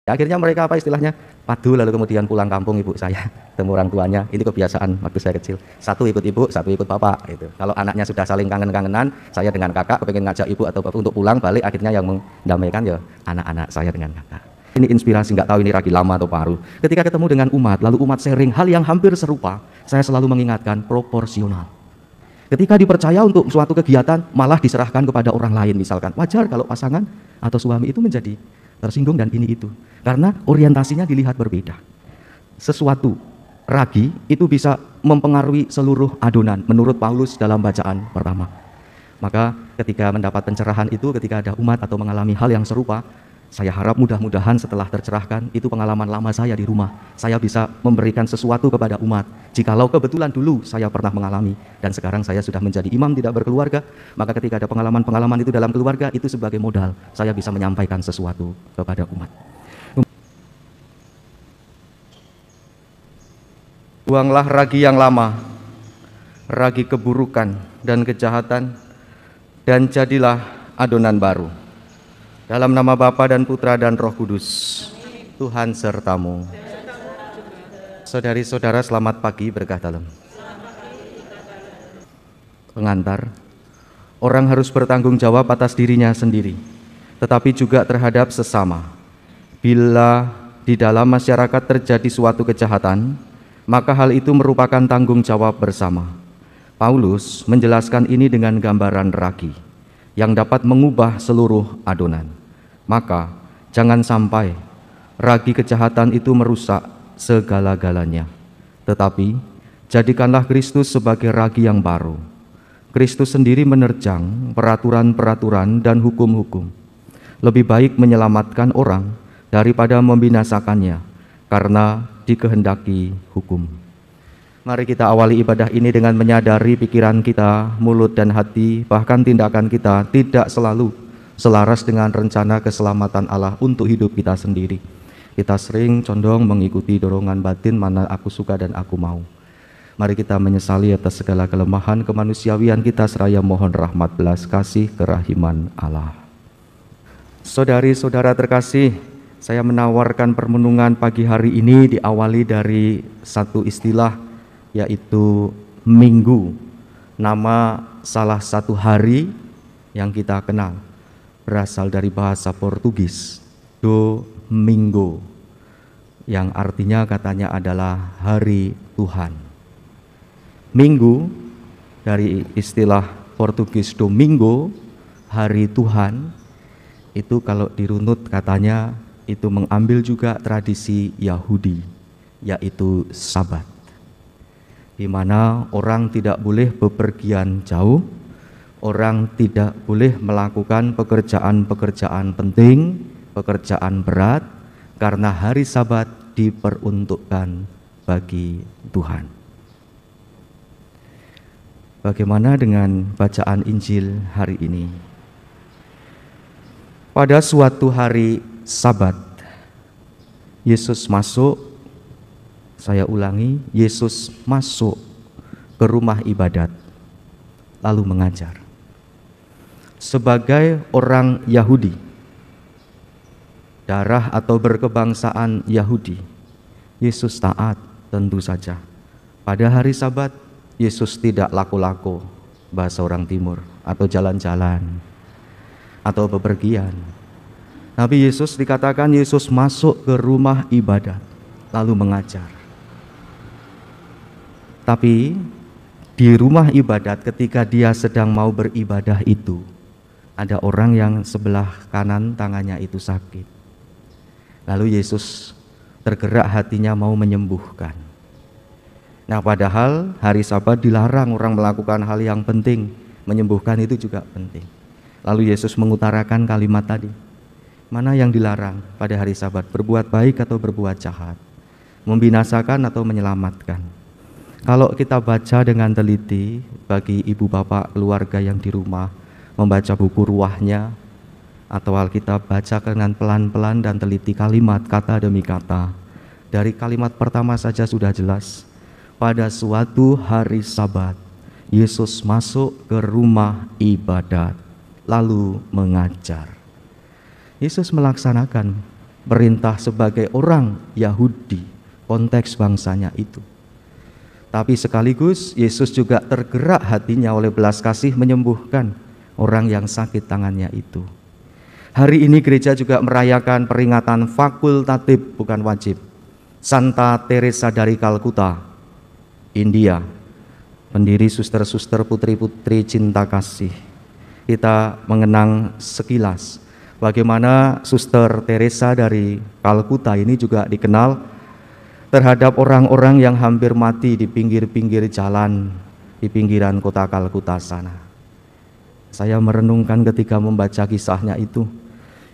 Akhirnya mereka apa istilahnya, padu, lalu kemudian pulang kampung ibu saya, temu orang tuanya. Ini kebiasaan waktu saya kecil. Satu ikut ibu, satu ikut bapak. Gitu. Kalau anaknya sudah saling kangen-kangenan, saya dengan kakak kepengen ngajak ibu atau bapak untuk pulang balik, akhirnya yang mendamaikan ya anak-anak saya dengan kakak. Ini inspirasi, nggak tahu ini ragi lama atau baru. Ketika ketemu dengan umat, lalu umat sharing hal yang hampir serupa, saya selalu mengingatkan proporsional. Ketika dipercaya untuk suatu kegiatan, malah diserahkan kepada orang lain misalkan. Wajar kalau pasangan atau suami itu menjadi tersinggung dan ini itu. Karena orientasinya dilihat berbeda. Sesuatu ragi itu bisa mempengaruhi seluruh adonan menurut Paulus dalam bacaan pertama. Maka ketika mendapat pencerahan itu, ketika ada umat atau mengalami hal yang serupa, saya harap mudah-mudahan setelah tercerahkan, itu pengalaman lama saya di rumah. Saya bisa memberikan sesuatu kepada umat. Jikalau kebetulan dulu saya pernah mengalami, dan sekarang saya sudah menjadi imam tidak berkeluarga, maka ketika ada pengalaman-pengalaman itu dalam keluarga, itu sebagai modal. Saya bisa menyampaikan sesuatu kepada umat. Buanglah ragi yang lama, ragi keburukan dan kejahatan, dan jadilah adonan baru. Dalam nama Bapa dan Putra dan Roh Kudus, Tuhan sertamu. Saudari-saudara, selamat pagi, berkah dalam. Pengantar, orang harus bertanggung jawab atas dirinya sendiri, tetapi juga terhadap sesama. Bila di dalam masyarakat terjadi suatu kejahatan, maka hal itu merupakan tanggung jawab bersama. Paulus menjelaskan ini dengan gambaran ragi yang dapat mengubah seluruh adonan. Maka jangan sampai ragi kejahatan itu merusak segala-galanya. Tetapi jadikanlah Kristus sebagai ragi yang baru. Kristus sendiri menerjang peraturan-peraturan dan hukum-hukum. Lebih baik menyelamatkan orang daripada membinasakannya, karena dikehendaki hukum. Mari kita awali ibadah ini dengan menyadari pikiran kita, mulut dan hati, bahkan tindakan kita tidak selalu selaras dengan rencana keselamatan Allah untuk hidup kita sendiri. Kita sering condong mengikuti dorongan batin mana aku suka dan aku mau. Mari kita menyesali atas segala kelemahan kemanusiawian kita seraya mohon rahmat belas kasih kerahiman Allah. Saudari-saudara terkasih, saya menawarkan permenungan pagi hari ini diawali dari satu istilah, yaitu Minggu. Nama salah satu hari yang kita kenal berasal dari bahasa Portugis, Domingo, yang artinya katanya adalah hari Tuhan. Minggu dari istilah Portugis Domingo, hari Tuhan, itu kalau dirunut katanya itu mengambil juga tradisi Yahudi, yaitu Sabat, di mana orang tidak boleh bepergian jauh, orang tidak boleh melakukan pekerjaan-pekerjaan penting, pekerjaan berat, karena hari Sabat diperuntukkan bagi Tuhan. Bagaimana dengan bacaan Injil hari ini? Pada suatu hari Sabat, Yesus masuk, saya ulangi, Yesus masuk ke rumah ibadat, lalu mengajar. Sebagai orang Yahudi, darah atau berkebangsaan Yahudi, Yesus taat tentu saja. Pada hari Sabat, Yesus tidak laku-laku, bahasa orang timur, atau jalan-jalan, atau bepergian. Nabi Yesus dikatakan Yesus masuk ke rumah ibadat, lalu mengajar. Tapi di rumah ibadat ketika dia sedang mau beribadah itu, ada orang yang sebelah kanan tangannya itu sakit. Lalu Yesus tergerak hatinya mau menyembuhkan. Nah, padahal hari Sabat dilarang orang melakukan hal yang penting, menyembuhkan itu juga penting. Lalu Yesus mengutarakan kalimat tadi, mana yang dilarang pada hari Sabat, berbuat baik atau berbuat jahat, membinasakan atau menyelamatkan. Kalau kita baca dengan teliti, bagi ibu bapak keluarga yang di rumah membaca buku ruahnya atau Alkitab, baca dengan pelan-pelan dan teliti kalimat kata demi kata. Dari kalimat pertama saja sudah jelas. Pada suatu hari Sabat, Yesus masuk ke rumah ibadat lalu mengajar. Yesus melaksanakan merintah sebagai orang Yahudi, konteks bangsanya itu. Tapi sekaligus Yesus juga tergerak hatinya oleh belas kasih menyembuhkan orang yang sakit tangannya itu. Hari ini gereja juga merayakan peringatan fakultatif, bukan wajib, Santa Teresa dari Kalkuta, India, pendiri suster-suster putri-putri cinta kasih. Kita mengenang sekilas bagaimana Suster Teresa dari Kalkuta ini juga dikenal terhadap orang-orang yang hampir mati di pinggir-pinggir jalan di pinggiran kota Kalkuta sana. Saya merenungkan ketika membaca kisahnya itu,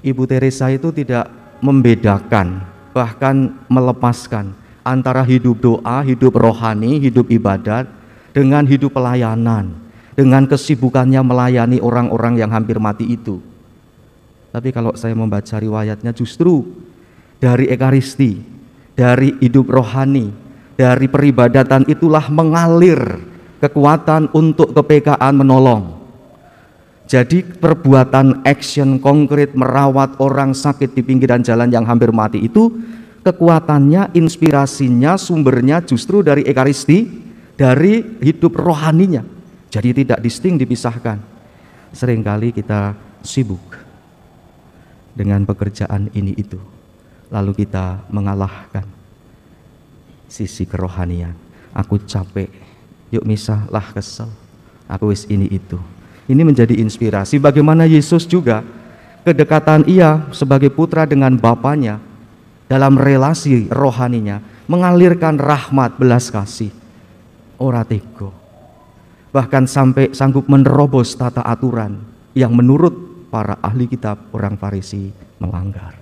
Ibu Teresa itu tidak membedakan, bahkan melepaskan antara hidup doa, hidup rohani, hidup ibadat dengan hidup pelayanan, dengan kesibukannya melayani orang-orang yang hampir mati itu. Tapi kalau saya membaca riwayatnya, justru dari Ekaristi, dari hidup rohani, dari peribadatan itulah mengalir kekuatan untuk kepekaan menolong. Jadi perbuatan action konkret merawat orang sakit di pinggiran jalan yang hampir mati itu, kekuatannya, inspirasinya, sumbernya justru dari Ekaristi, dari hidup rohaninya. Jadi tidak distinct, dipisahkan. Seringkali kita sibuk dengan pekerjaan ini itu, lalu kita mengalahkan sisi kerohanian. Aku capek, yuk misah lah, kesel, aku wis ini itu. Ini menjadi inspirasi bagaimana Yesus juga kedekatan ia sebagai putra dengan Bapanya dalam relasi rohaninya mengalirkan rahmat, belas kasih, ora tego, bahkan sampai sanggup menerobos tata aturan yang menurut para ahli kitab, orang Farisi, melanggar.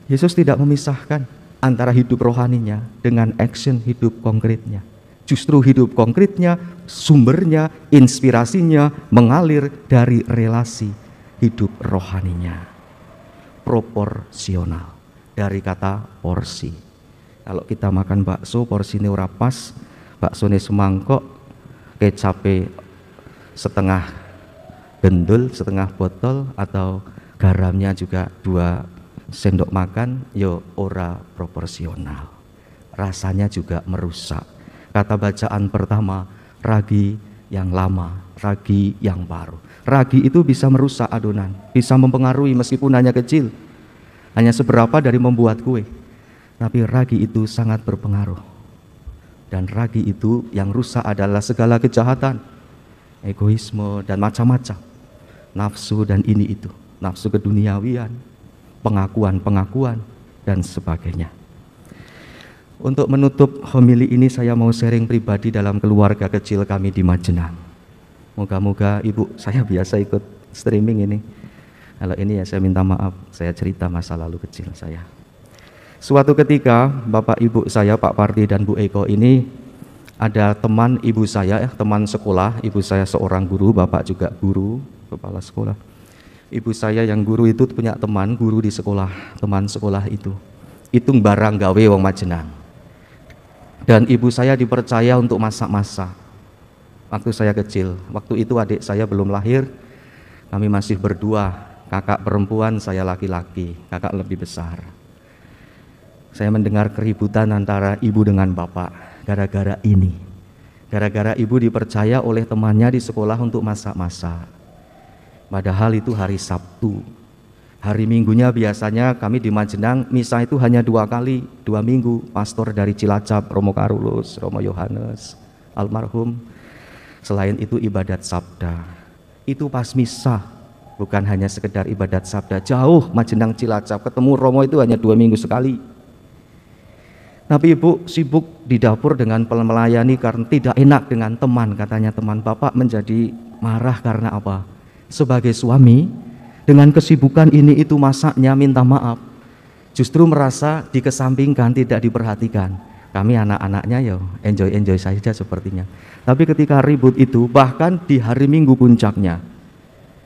Yesus tidak memisahkan antara hidup rohaninya dengan action hidup konkretnya. Justru hidup konkretnya, sumbernya, inspirasinya mengalir dari relasi hidup rohaninya. Proporsional, dari kata porsi. Kalau kita makan bakso, porsinya ora pas, baksone semangkok, kecape setengah gendul, setengah botol, atau garamnya juga 2 sendok makan, yo ora proporsional. Rasanya juga merusak. Kata bacaan pertama, ragi yang lama, ragi yang baru. Ragi itu bisa merusak adonan, bisa mempengaruhi meskipun hanya kecil, hanya seberapa dari membuat kue. Tapi ragi itu sangat berpengaruh. Dan ragi itu yang rusak adalah segala kejahatan, egoisme dan macam-macam, nafsu dan ini itu, nafsu keduniawian, pengakuan-pengakuan dan sebagainya. Untuk menutup homili ini, saya mau sharing pribadi dalam keluarga kecil kami di Majenang. Moga-moga ibu, saya biasa ikut streaming ini. Kalau ini ya saya minta maaf, saya cerita masa lalu kecil saya. Suatu ketika bapak ibu saya, Pak Parti dan Bu Eko ini, ada teman ibu saya, teman sekolah. Ibu saya seorang guru, bapak juga guru, kepala sekolah. Ibu saya yang guru itu punya teman guru di sekolah, teman sekolah itu barang gawe wong Majenang. Dan ibu saya dipercaya untuk masak-masak. Waktu saya kecil, waktu itu adik saya belum lahir, kami masih berdua, kakak perempuan, saya laki-laki, kakak lebih besar. Saya mendengar keributan antara ibu dengan bapak, gara-gara ini. Gara-gara ibu dipercaya oleh temannya di sekolah untuk masak-masak. Padahal itu hari Sabtu. Hari Minggunya biasanya kami di Majenang misa itu hanya 2 kali, 2 minggu. Pastor dari Cilacap, Romo Karulus, Romo Yohanes, almarhum. Selain itu ibadat sabda. Itu pas misa, bukan hanya sekedar ibadat sabda. Jauh Majenang Cilacap, ketemu Romo itu hanya 2 minggu sekali. Tapi ibu sibuk di dapur dengan melayani karena tidak enak dengan teman. Katanya teman, bapak menjadi marah karena apa? Sebagai suami, dengan kesibukan ini itu masaknya minta maaf, justru merasa dikesampingkan, tidak diperhatikan. Kami anak-anaknya ya enjoy saja sepertinya. Tapi ketika ribut itu, bahkan di hari Minggu puncaknya,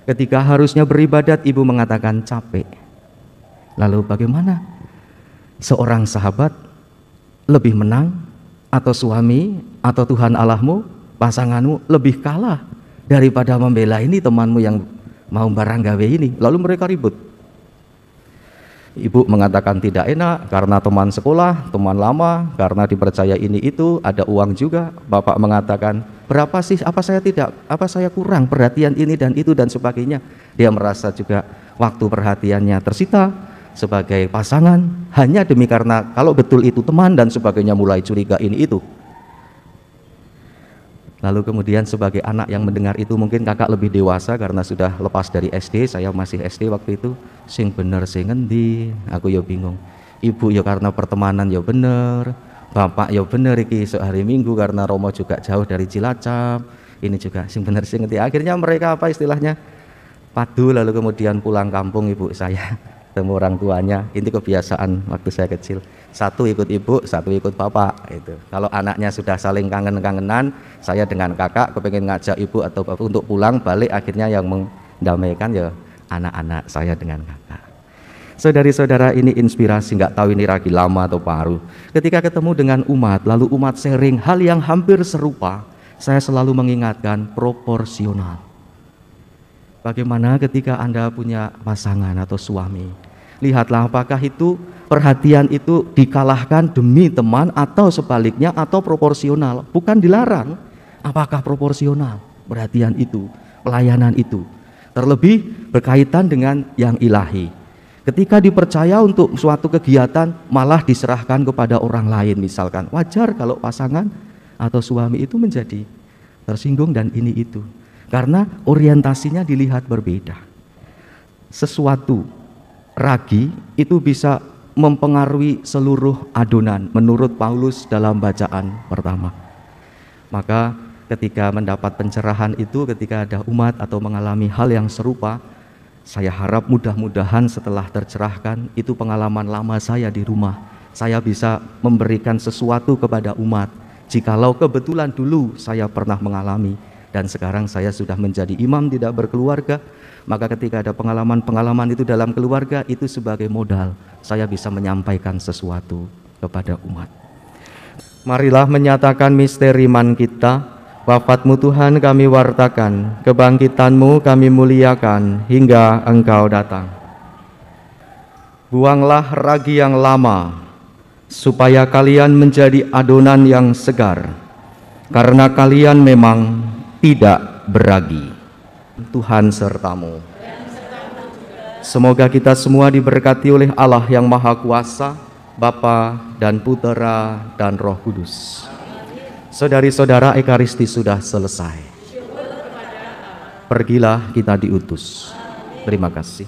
ketika harusnya beribadat, ibu mengatakan capek. Lalu bagaimana? Seorang sahabat lebih menang, atau suami, atau Tuhan Allahmu, pasanganmu lebih kalah daripada membela ini temanmu yang mau barang gawe ini. Lalu mereka ribut. Ibu mengatakan tidak enak karena teman sekolah, teman lama, karena dipercaya ini itu, ada uang juga. Bapak mengatakan, berapa sih, apa saya kurang perhatian ini dan itu dan sebagainya. Dia merasa juga waktu perhatiannya tersita sebagai pasangan, hanya demi karena kalau betul itu teman dan sebagainya, mulai curiga ini itu. Lalu kemudian sebagai anak yang mendengar itu, mungkin kakak lebih dewasa karena sudah lepas dari SD, saya masih SD waktu itu. Sing bener sing ngendi, aku ya bingung. Ibu ya karena pertemanan ya bener, bapak ya bener iki sehari Minggu karena Romo juga jauh dari Cilacap. Ini juga sing bener sing ngendi. Akhirnya mereka apa istilahnya? Padu, lalu kemudian pulang kampung ibu saya ketemu orang tuanya. Ini kebiasaan waktu saya kecil. Satu ikut ibu, satu ikut bapak. Itu. Kalau anaknya sudah saling kangen-kangenan, saya dengan kakak kepengen ngajak ibu atau bapak untuk pulang balik, akhirnya yang mendamaikan ya anak-anak saya dengan kakak. Saudari-saudara, ini inspirasi, nggak tahu ini lagi lama atau baru. Ketika ketemu dengan umat, lalu umat sharing hal yang hampir serupa, saya selalu mengingatkan proporsional. Bagaimana ketika Anda punya pasangan atau suami, lihatlah apakah itu perhatian itu dikalahkan demi teman atau sebaliknya, atau proporsional. Bukan dilarang, apakah proporsional perhatian itu, pelayanan itu. Terlebih berkaitan dengan yang ilahi. Ketika dipercaya untuk suatu kegiatan malah diserahkan kepada orang lain misalkan, wajar kalau pasangan atau suami itu menjadi tersinggung dan ini itu. Karena orientasinya dilihat berbeda. Sesuatu ragi itu bisa mempengaruhi seluruh adonan menurut Paulus dalam bacaan pertama. Maka ketika mendapat pencerahan itu, ketika ada umat atau mengalami hal yang serupa, saya harap mudah-mudahan setelah tercerahkan, itu pengalaman lama saya di rumah. Saya bisa memberikan sesuatu kepada umat. Jikalau kebetulan dulu saya pernah mengalami, dan sekarang saya sudah menjadi imam tidak berkeluarga, maka ketika ada pengalaman-pengalaman itu dalam keluarga, itu sebagai modal saya bisa menyampaikan sesuatu kepada umat. Marilah menyatakan misteri iman kita. Wafatmu Tuhan kami wartakan, kebangkitanmu kami muliakan hingga Engkau datang. Buanglah ragi yang lama, supaya kalian menjadi adonan yang segar, karena kalian memang tidak beragi. Tuhan sertamu. Semoga kita semua diberkati oleh Allah yang Maha Kuasa, Bapa dan Putera dan Roh Kudus. Saudari-saudara, Ekaristi sudah selesai. Pergilah, kita diutus. Terima kasih.